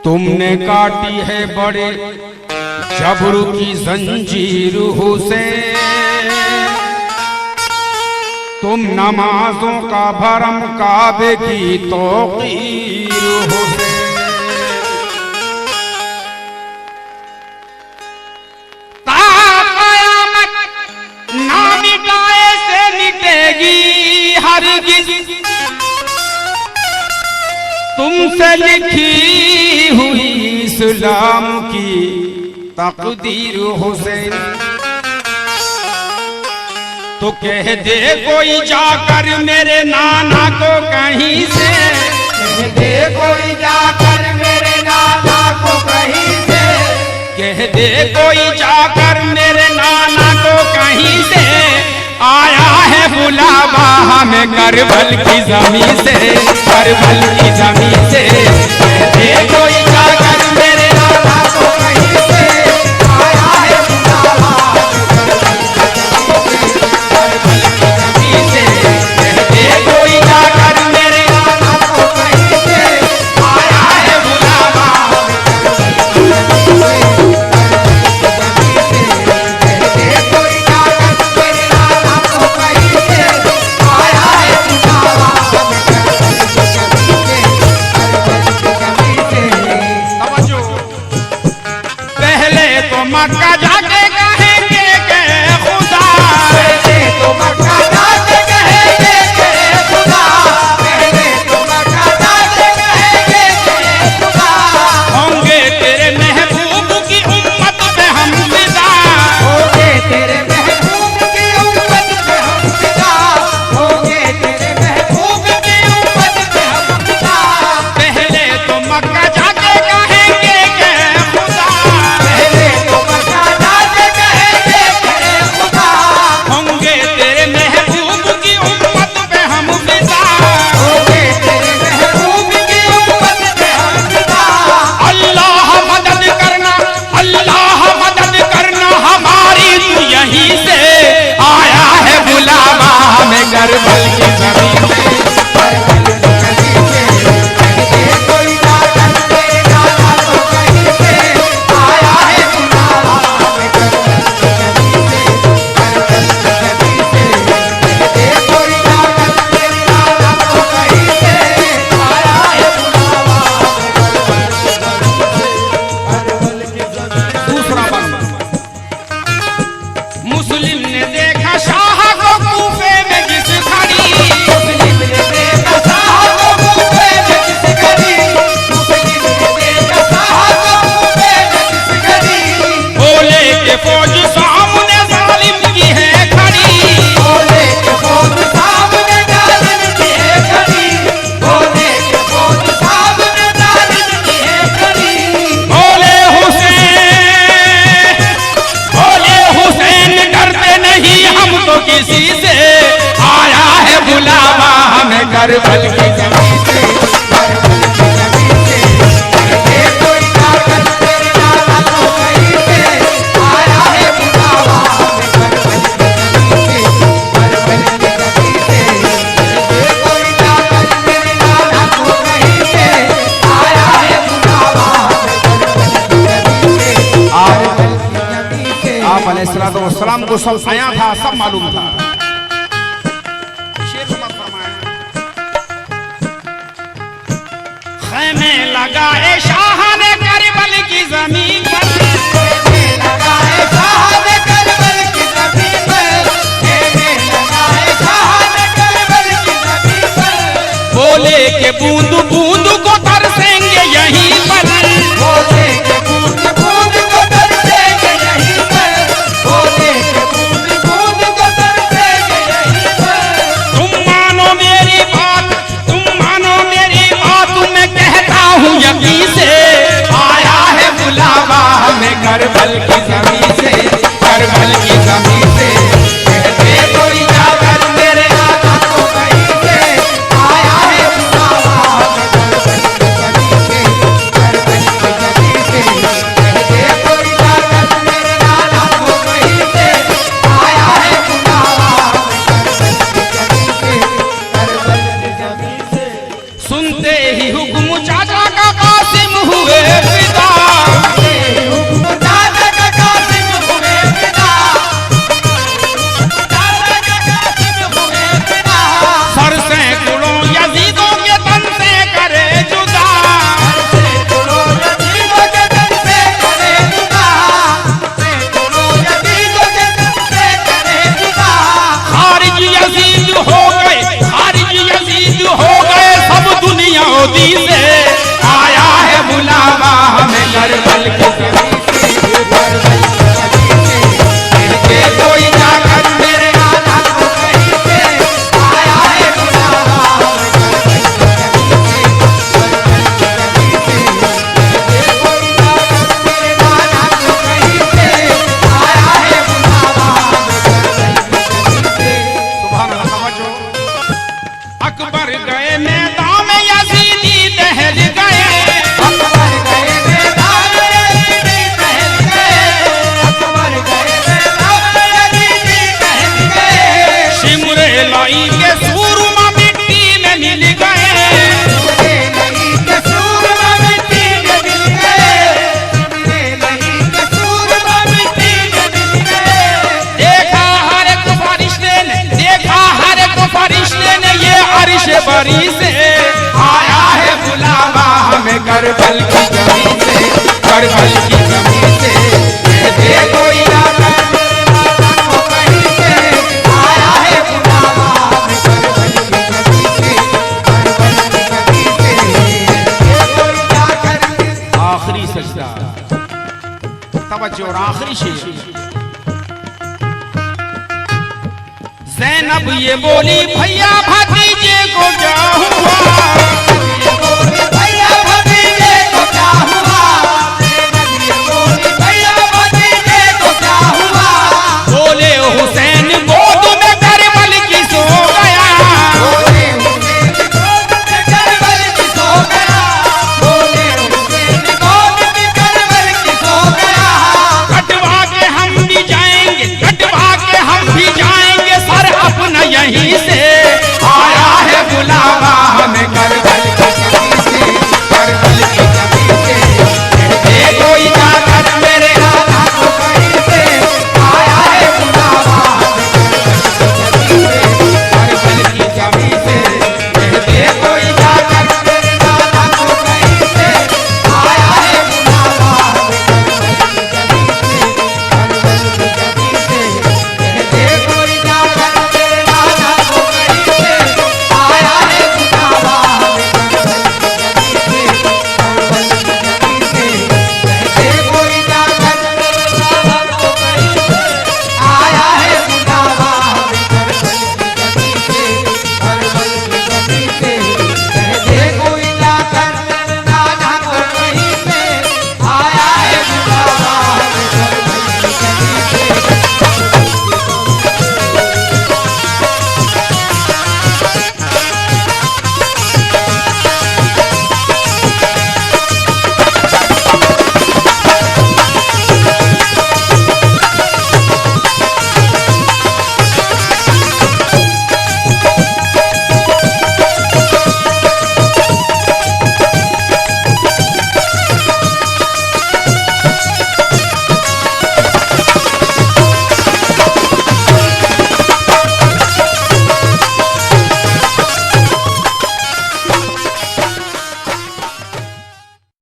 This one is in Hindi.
तुमने काटी है बड़े जबरू की जंजीर से, तुम नमाजों का भरम काबे की तौकीर हो से। क़यामत ना मिटाए से मिटेगी हरगिज़, तुमसे लिखी हुई इस्लाम की तकदीर हुसैन। तो कह दे कोई जाकर मेरे नाना को कहीं से, कह दे कोई जाकर मेरे नाना को कहीं से, कह दे कोई जाकर मेरे नाना को कहीं से, आया है बुलावा हमें करबल की जमीन से, करबल की जमीन से। कह दे कोई जाकर मेरे नाना को कहीं से, आया है बुलावा करबल की जमीन से। कह दे कोई जाकर मेरे नाना को कहीं से, आया है बुलावा कह दे कोई जाकर मेरे नाना को कहीं से, आया है बुलावा तवज्जो। पहले तो मक्का जाके कहेंगे कि खुदा, पहले तो मक्का जाके कहेंगे कि खुदा, पहले तो मक्का जाके कहेंगे कि खुदा, होंगे तेरे महबूब की उम्मत पे हम फिदा, होंगे तेरे महबूब की उम्मत पे हम फिदा, होंगे तेरे महबूब की उम्मत पे हम फिदा। पहले तो मक्का जाके कहेंगे कि खुदा, पहले तो मक्का जाके कहेंगे कि खुदा, होंगे तेरे महबूब की उम्मत पे हम फिदा। होंगे तेरे महबूब की उम्मत पे हम फिदा। अल्लाह मदद करना, अल्लाह मदद करना हमारी तू यहीं से, आया है बुलावा हमें करबल की जमीन से। कोई जाकर मेरे नाना को कहीं से, आया है बुलावा हमें करबल की जमीन से, करबल की जमीन से। कोई जाकर मेरे नाना को कहीं से, आया है बुलावा करबल की जमीन से। दूसरा बंद, मुस्लिम ने देखा शाह को कूफे में जिस खड़ी, मुस्लिम ने देखा शाह को कूफे में जिस घड़ी, मुस्लिम ने देखा शाह को कूफे में जिस घड़ी, बोले के फौज सामने जालिम की है खड़ी, बोले के फौज सामने जालिम की है खड़ी, बोले के फौज सामने जालिम की है खड़ी। बोले हुसैन, बोले हुसैन डरते नहीं हम तो किसी से, आया है बुलावा हमें करबल की जमीन से। करबल की जमीन से। कहे कोई जाकर मेरे नाना को कहीं से, आया है बुलावा हमें करबल की जमीन से, करबल की जमीन से। कहे कोई जाकर मेरे नाना को कहीं से, आया है बुलावा हमें करबल की जमीन से, करबल की जमीन से। आप अलैहिस्सलाम को सब आया था, सब मालूम था। शेर मत फरमाए, खैमे लगाए शाह ने करबल की जमीन पर, खेमे लगाए शाह ने करबल की जमीन पर, खेमे लगाए शाह ने करबल की जमीन पर। बोले के बूंद बूंद को तरसेंगे यहीं पर, बोले के बूंद बूंद को तरसेंगे यहीं पर, बोले के बूंद बूंद को तरसेंगे यहीं पर। तुम मानो मेरी बात, तुम मानो मेरी बात, मैं कहता हूँ यकीन से, आया है बुलावा हमें करबल की जमीन से, करबल की जमीन से। कहते कोई जाकर मेरे नाना को कहीं से, आया है बुलावा हमें अकबर गए मैदान में यजीदी दहल गए, अकबर गए मैदान में यजीदी दहल गए, अकबर गए मैदान में यजीदी दहल गए। शिमरे लाई के सूरमा मिट्टी में मिल गए, शिमरे लाई के सूरमा मिट्टी में मिल गए, शिमरे लाई के सूरमा मिट्टी में मिल गए। देखा हर एक फरिश्ते ने, देखा हर एक फरिश्ते ने ये अर्श बरी से आया है बुलावा हमें करबल की जमीन से, करबल की जमीन से। ये कोई आकर मेरे नाना को कहीं से आया है बुलावा हमें करबल की जमीन से, करबल की जमीन से। ये कोई आकर आखिरी सजदा, तवज्जो और आखिरी शेर। जैनब ये बोली भैया भाती